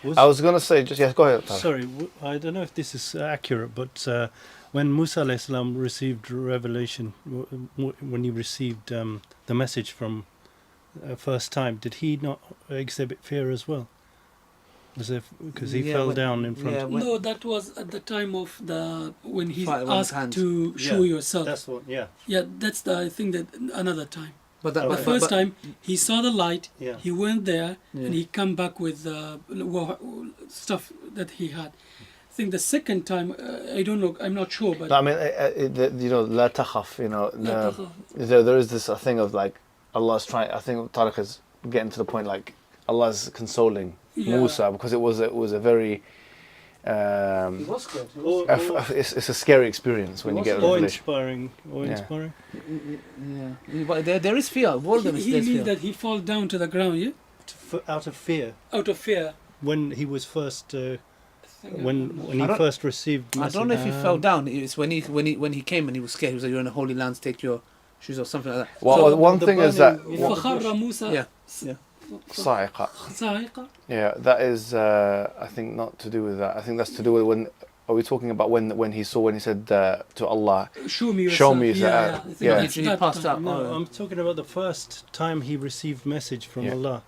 I was going to say, go ahead. Sorry, I don't know if this is accurate, but when Musa alayhi salam received revelation, when he received the message from first time, did he not exhibit fear as well? As if because he fell down in front. No, that was at the time of when he asked to show yourself. That's what. Yeah. Yeah, that's I think that another time. But the first time he saw the light, yeah. he went there and he come back with stuff that he had. I think the second time, I don't know, I'm not sure, but I mean, la takhaf, there is this thing of like Allah's trying. I think Tariq is getting to the point like Allah's consoling Musa because it was a very it's a scary experience when you get a revelation. Awe-inspiring. Yeah. But there is fear. All of them is he fear. means that he fall down to the ground, yeah? Out of fear. Out of fear. When he was first, when he first received. I don't know if he fell down. It's when he came and he was scared. He was like, "You're in the Holy Land. Take your shoes or something like that." Well, one thing is that. Sa'iqa. Yeah, that is. I think not to do with that. I think that's to do with when. Are we talking about when he said to Allah, show me? Yeah. He passed out. No, I'm talking about the first time he received message from Allah.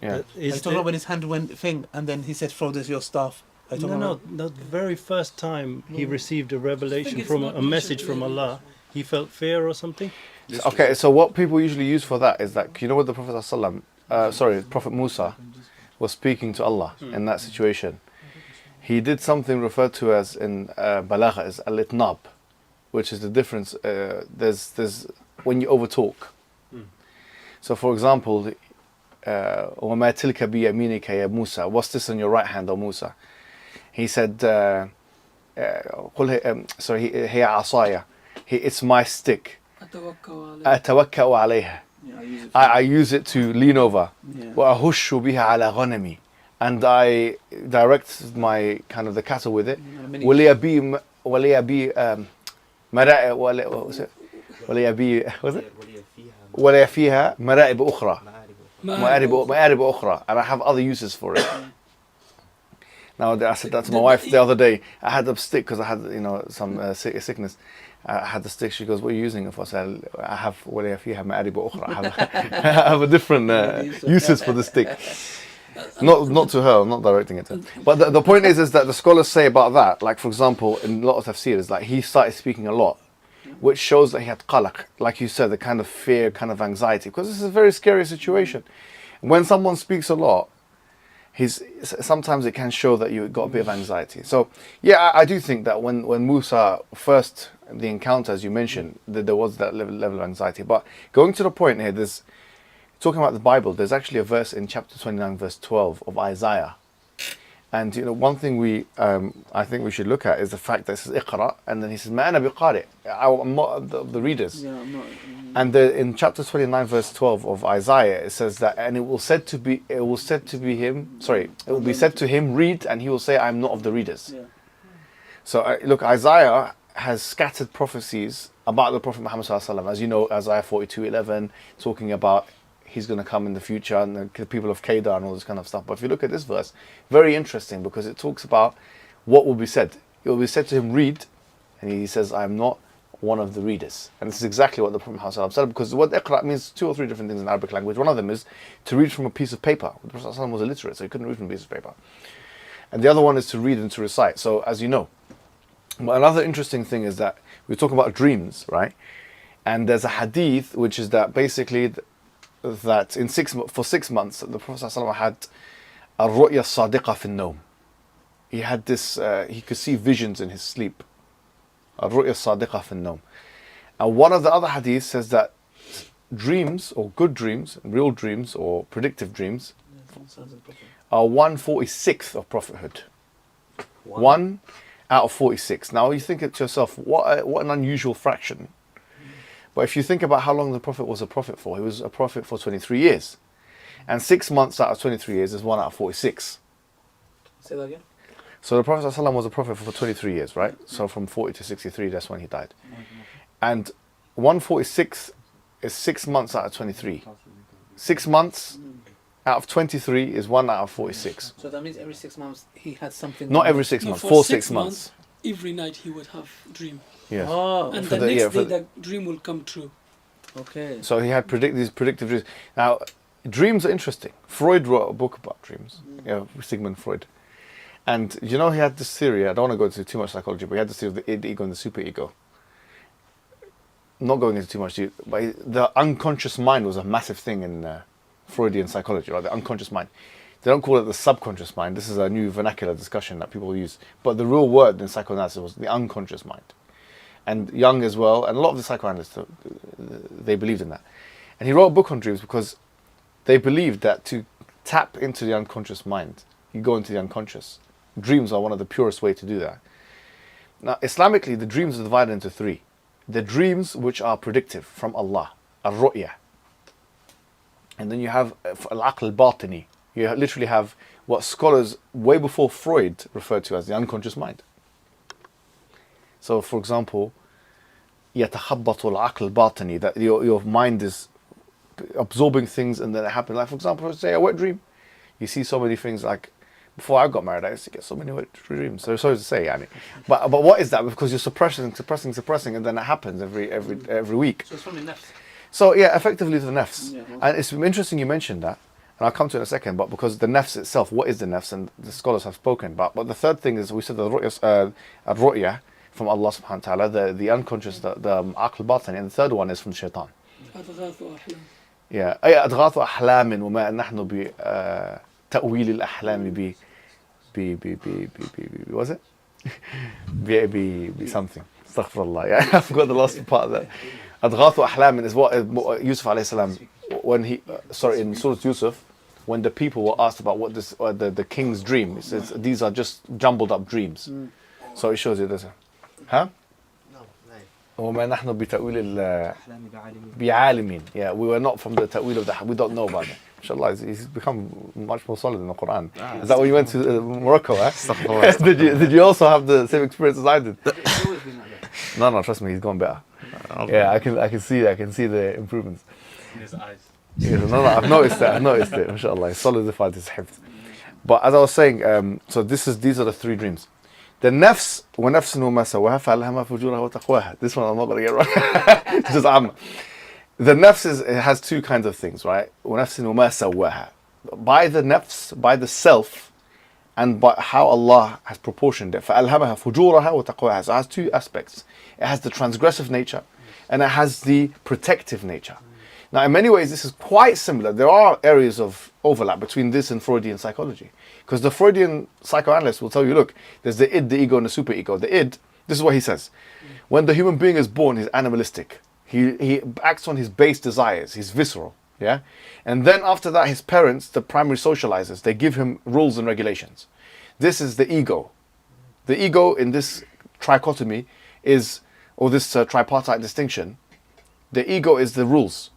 Yeah. He's talking about when his hand went thing, and then he said, "Throw this your staff." No, the very first time he received a revelation from a message from Allah, he felt fear or something. Okay, so what people usually use for that is that what the Prophet Musa was speaking to Allah in that situation. He did something referred to as in balagha as al-itnab, which is the difference. There's when you overtalk. So, for example, وَمَا تِلْكَ بِيَمِينِكَ يَا Musa. What's this on your right hand, O Musa? He said, هي عصايا. It's my stick. أتوكأ عليها. I use it to lean over. وأهش بها على غنمي. And I direct my kind of the cattle with it. ولي بي ولي فيها مرائب أخرى. مآرب أخرى. And I have other uses for it. Now I said that to my wife the other day. I had a stick because I had some sickness. I had the stick. She goes, "What are you using it for?" I said, "I have ولي فيها مآرب أخرى." I have a different uses for the stick. Not to her, I'm not directing it to her. But the point is that the scholars say about that, like for example, in a lot of tafsirs, like he started speaking a lot, which shows that he had qalaq, like you said, the kind of fear, kind of anxiety, because this is a very scary situation. When someone speaks a lot, sometimes it can show that you got a bit of anxiety. So yeah, I do think that when Musa first, the encounter, as you mentioned, that there was that level of anxiety. But going to the point here, talking about the Bible, there's actually a verse in chapter 29, verse 12 of Isaiah. And one thing I think we should look at is the fact that it says Iqra, and then he says, "Ma ana biqari." I'm not the readers. Yeah, I'm not. And in chapter 29, verse 12 of Isaiah, it says that, and it will be said to him, read, and he will say, "I'm not of the readers." Yeah. So look, Isaiah has scattered prophecies about the Prophet Muhammad sallallahu alaihi wasallam. As you know, Isaiah 42:11, talking about he's going to come in the future, and the people of Kedar and all this kind of stuff. But if you look at this verse, very interesting, because it talks about what will be said. It will be said to him, read, and he says, "I am not one of the readers." And this is exactly what the Prophet Muhammad said, because what Iqra means 2 or 3 different things in Arabic language. One of them is to read from a piece of paper. The Prophet was illiterate, so he couldn't read from a piece of paper. And the other one is to read and to recite. So as you know, but another interesting thing is that we're talking about dreams, right? And there's a hadith which is that basically that for 6 months the Prophet ﷺ had a ru'ya sadiqa fi an-nawm. He had this, he could see visions in his sleep. A ru'ya sadiqa fi an-nawm. And one of the other hadiths says that dreams, or good dreams, real dreams, or predictive dreams, are 1/46th of prophethood. 1 out of 46. Now you think to yourself, what an unusual fraction. But if you think about how long the Prophet was a prophet for, he was a prophet for 23 years. And 6 months out of 23 years is 1 out of 46. Say that again? So the Prophet ﷺ was a prophet for 23 years, right? So from 40 to 63, that's when he died. And 1/46 is 6 months out of 23. 6 months out of 23 is 1 out of 46. So that means every 6 months he had something. Not every 6 No, months, for for 6 6 months. Every night he would have dream. Yes. Oh, And For the the- yeah, next for day the dream will come true. okay. So he had these predictive dreams. Now, dreams are interesting. Freud wrote a book about dreams. Sigmund Freud. And you know he had this theory, I don't want to go into too much psychology, but he had this theory of the id, ego, and the superego. Not going into too much, but the unconscious mind was a massive thing in Freudian psychology, right? The unconscious mind. They don't call it the subconscious mind. This is a new vernacular discussion that people use. But the real word in psychoanalysis was the unconscious mind. And Jung as well, and a lot of the psychoanalysts, they believed in that. And he wrote a book on dreams because they believed that to tap into the unconscious mind, you go into the unconscious. Dreams are one of the purest way to do that. Now, Islamically, the dreams are divided into 3. The dreams which are predictive from Allah, al-ru'ya. And then you have al-aql al-batini. You literally have what scholars way before Freud referred to as the unconscious mind. So, for example, يَتَخَبَّطُ الْعَقْلِ الْبَاطِنِ, that your mind is absorbing things and then it happens. Like, for example, say a wet dream. You see so many things like, before I got married, I used to get so many wet dreams. So sorry to say, Yani. But what is that? Because you're suppressing, and then it happens every week. So it's from the nafs. So yeah, effectively the nafs. Yeah. And it's interesting you mentioned that, and I'll come to it in a second, but because the nafs itself, what is the nafs? And the scholars have spoken about. But the third thing is, we said the ru'ya from Allah subhanahu wa ta'ala, the unconscious, the aql batani, and the third one is from shaitan. أضغاث وأحلام. Yeah. أي أضغاث أحلام وما نحن بتأويل الأحلام was it? be something. Astaghfirullah. Yeah, I forgot the last part of that. أضغاث أحلام is what Yusuf alayhi salam, when he, in Surah Yusuf, when the people were asked about what this, the king's dream, it says these are just jumbled up dreams. So it shows you this. Huh? وما نحن بتأويل بعالمين. Yeah, we were not from the ta'wil of the, we don't know about it. Inshallah, he's become much more solid in the Quran. Is that when you went to Morocco? Did you also have the same experience as I did? No, trust me, he's gone better. Yeah, I can see the improvements In his eyes. Yeah, no, I've noticed it. Inshallah, he's solidified his hifz. But as I was saying, so these are the 3 dreams. The nafs وَنَفْسٍ وَمَا سَوَّاهَا فَأَلْهَمَهَا فُجُورَهَا وَتَقْوَاهَا. This one I'm not going to get right. Just the nafs it has 2 kinds of things, right? وَنَفْسٍ وَمَا سَوَّاهَا. By the nafs, by the self, and by how Allah has proportioned it. فَأَلْهَمَهَا فُجُورَهَا وَتَقْوَاهَا. So it has 2 aspects. It has the transgressive nature, and it has the protective nature. Now, in many ways, this is quite similar. There are areas of overlap between this and Freudian psychology. Because the Freudian psychoanalyst will tell you, look, there's the id, the ego, and the superego. The id, this is what he says. When the human being is born, he's animalistic. He acts on his base desires. He's visceral. Yeah? And then after that, his parents, the primary socializers, they give him rules and regulations. This is the ego. The ego in this trichotomy is, or this tripartite distinction, the ego is the rules.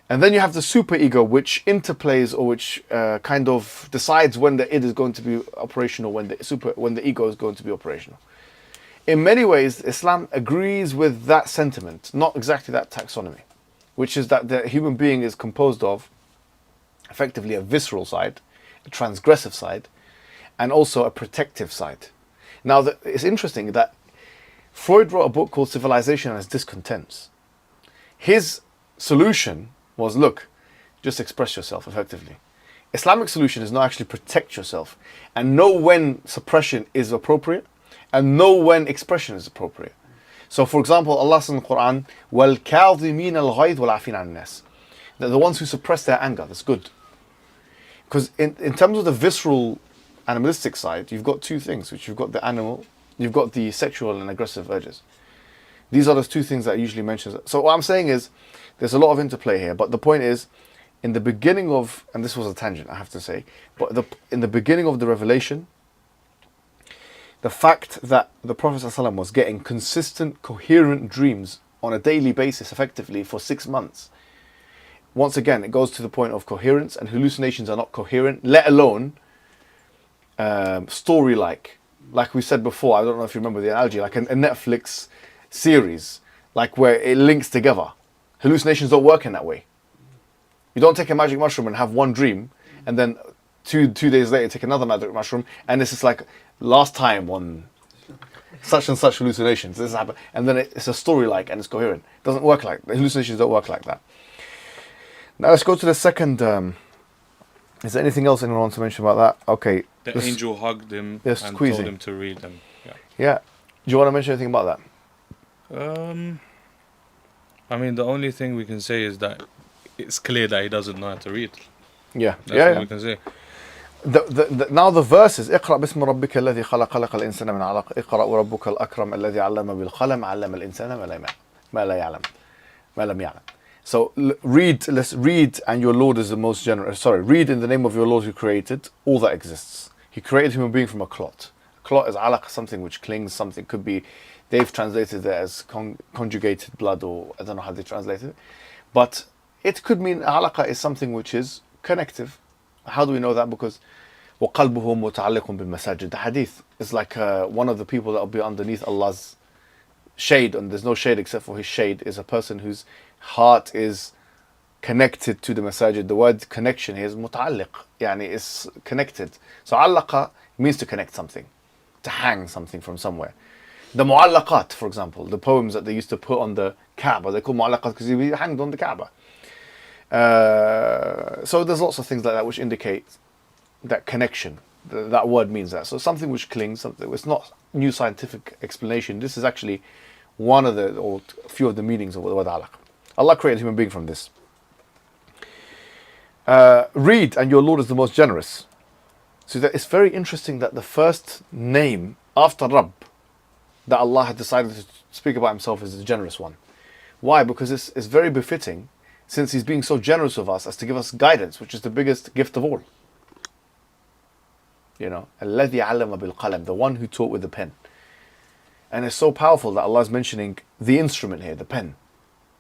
And then you have the superego, which interplays or which kind of decides when the id is going to be operational, when the ego is going to be operational. In many ways, Islam agrees with that sentiment, not exactly that taxonomy, which is that the human being is composed of effectively a visceral side, a transgressive side, and also a protective side. Now, it's interesting that Freud wrote a book called Civilization and Its Discontents. His solution was, look, just express yourself effectively. Islamic solution is not actually protect yourself and know when suppression is appropriate and know when expression is appropriate. So, for example, Allah says in the Quran, وَالْكَاظِمِينَ الْغَيْظِ وَالْعَافِينَ عَنِ النَّاسِ. The ones who suppress their anger, that's good. Because in terms of the visceral animalistic side, you've got 2 things, which you've got the animal, you've got the sexual and aggressive urges. These are those 2 things that I usually mention. So what I'm saying is, there's a lot of interplay here, but the point is, in the beginning of, and this was a tangent, I have to say, but in the beginning of the revelation, the fact that the Prophet ﷺ was getting consistent, coherent dreams on a daily basis, effectively, for 6 months, once again, it goes to the point of coherence, and hallucinations are not coherent, let alone story-like. Like we said before, I don't know if you remember the analogy, like a Netflix series, like where it links together. Hallucinations don't work in that way. You don't take a magic mushroom and have one dream, and then two days later take another magic mushroom, and it's just like last time on such and such hallucinations, this happened, and then it's a story like, and it's coherent. It doesn't work like the hallucinations don't work like that. Now let's go to the second. Is there anything else anyone wants to mention about that? Okay. The angel hugged him and squeezing. told him to read them. Yeah. Yeah. Do you want to mention anything about that? I mean, the only thing we can say is that it's clear that he doesn't know how to read. Yeah. That's what we can say. Now the verses اقرأ باسم ربك الذي خلق خلق الإنسان من علق اقرأ وربك الأكرم الذي علم بالقلم علم الإنسان ما لم يعلم. So let's read, and your Lord is the most generous. Sorry, read in the name of your Lord who created all that exists. He created human being from a clot. A clot is alaq, something which clings, something could be, they've translated it as conjugated blood, or I don't know how they translate it. But it could mean alaqa is something which is connective. How do we know that? Because وَقَلْبُهُ مُتَعَلِّقٌ بِالْمَسَاجِدِ. The hadith is like one of the people that will be underneath Allah's shade, and there's no shade except for his shade, is a person whose heart is connected to the masajid. The word connection here is muta'alliq, yani is connected. So allaqa means to connect something, to hang something from somewhere. The mu'allaqat, for example, the poems that they used to put on the Kaaba, they call mu'allaqat because they hanged on the Kaaba. So there's lots of things like that which indicate that connection. That word means that. So something which clings, something. It's not new scientific explanation. This is actually one of the, or a few of the meanings of the word alaq. Allah created human being from this. Read, and your Lord is the most generous. So that it's very interesting that the first name after Rabb that Allah had decided to speak about himself is the generous one. Why? Because it's very befitting, since he's being so generous of us as to give us guidance, which is the biggest gift of all. You know, الَّذِي عَلَّمَ بِالْقَلَمِ, the one who taught with the pen. And it's so powerful that Allah is mentioning the instrument here, the pen.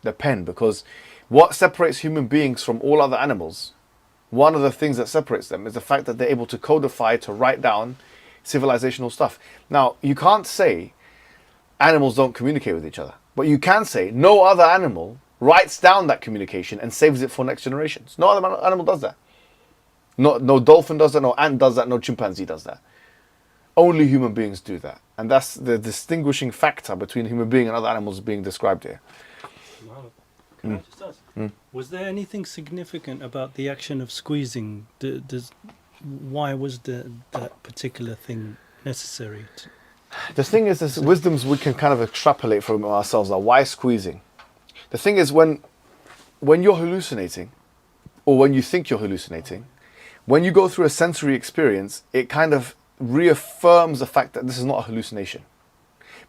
The pen, because what separates human beings from all other animals, one of the things that separates them is the fact that they're able to codify, to write down civilizational stuff. Now, you can't say animals don't communicate with each other, but you can say no other animal writes down that communication and saves it for next generations. No other animal does that. No dolphin does that, no ant does that, no chimpanzee does that. Only human beings do that. And that's the distinguishing factor between human being and other animals being described here. Can I just ask, was there anything significant about the action of squeezing? Why was that particular thing necessary? The thing is, there's wisdoms we can kind of extrapolate from ourselves. Like, why squeezing? The thing is, when you're hallucinating, or when you think you're hallucinating, when you go through a sensory experience, it kind of reaffirms the fact that this is not a hallucination,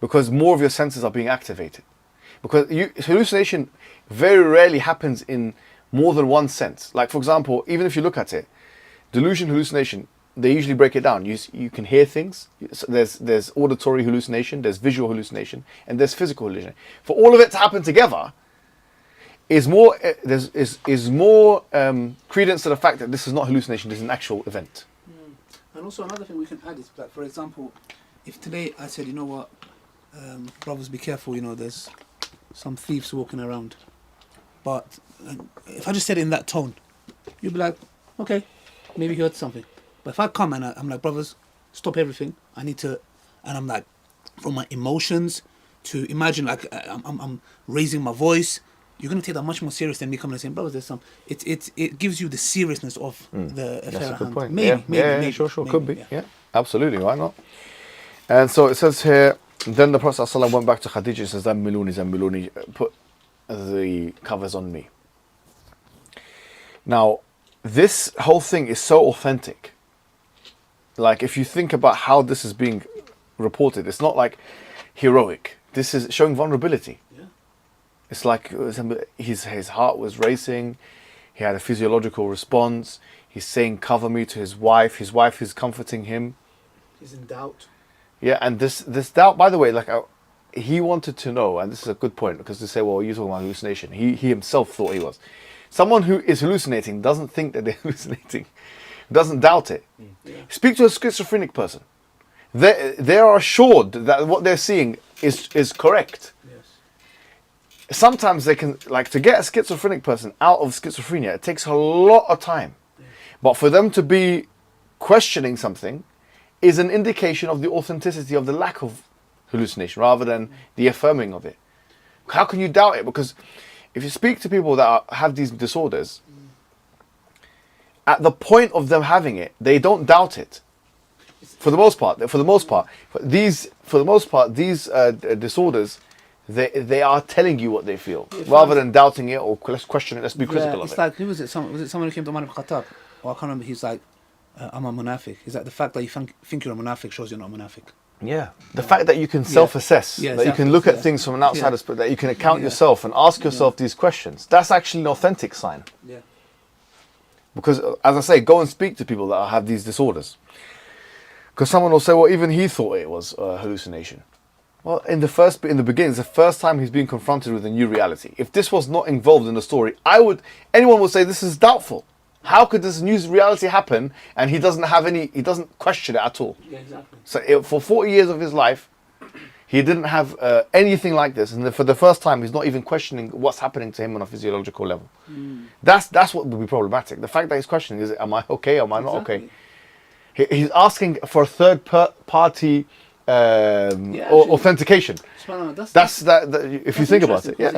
because more of your senses are being activated. Because hallucination very rarely happens in more than one sense. Like, for example, even if you look at it, delusion, hallucination, they usually break it down. You can hear things. So there's auditory hallucination, there's visual hallucination, and there's physical hallucination. For all of it to happen together is more credence to the fact that this is not hallucination, this is an actual event. And also another thing we can add is that, for example, if today I said, you know what, brothers, be careful, you know, there's some thieves walking around. But if I just said it in that tone, you'd be like, okay, maybe he heard something. But if I come and I'm like, brothers, stop everything. I need to, and I'm like, from my emotions to imagine like I'm raising my voice, you're going to take that much more serious than me coming and saying, brothers, there's some, it gives you the seriousness of the affair. That's a good point. Maybe, sure, maybe, could be. yeah. Yeah, absolutely, why not? And so it says here, then the Prophet ﷺ went back to Khadija and says, Zammiluni, put the covers on me. Now, this whole thing is so authentic. Like, if you think about how this is being reported, it's not like heroic. This is showing vulnerability. Yeah. It's like his heart was racing. He had a physiological response. He's saying, cover me, to his wife. His wife is comforting him. He's in doubt. Yeah, and this doubt, by the way, like he wanted to know, and this is a good point, because they say, well, you're talking about hallucination. He himself thought he was. Someone who is hallucinating doesn't think that they're hallucinating, doesn't doubt it. Yeah. Speak to a schizophrenic person. They are assured that what they're seeing is correct. Yes. sometimes they can, like, to get a schizophrenic person out of schizophrenia, it takes a lot of time. But for them to be questioning something is an indication of the authenticity of the lack of hallucination rather than the affirming of it. How can you doubt it? Because if you speak to people that have these disorders, at the point of them having it, they don't doubt it. For the most part, these disorders, they are telling you what they feel rather than doubting it or let's question it. Let's be critical of it's it. like, who was it? Was it someone who came to Umar ibn Khattab? Or I can't remember. He's like, I'm a munafiq. Is that the fact that you think you're a munafiq shows you're not a munafiq? Yeah, the fact that you can self-assess, Yeah, that you can look at things from an outsider's perspective, that you can account yourself and ask yourself these questions. That's actually an authentic sign. Yeah. Because, as I say, go and speak to people that have these disorders. Because someone will say, well, even he thought it was a hallucination. Well, in the beginning, it's the first time he's been confronted with a new reality. If this was not involved in the story, anyone would say this is doubtful. How could this new reality happen and he doesn't question it at all? Yeah, exactly. So for 40 years of his life, he didn't have anything like this. And for the first time, he's not even questioning what's happening to him on a physiological level. That's what would be problematic. The fact that he's questioning, am I okay, am I not okay? He's asking for a third party authentication. That's If you think about it, yeah.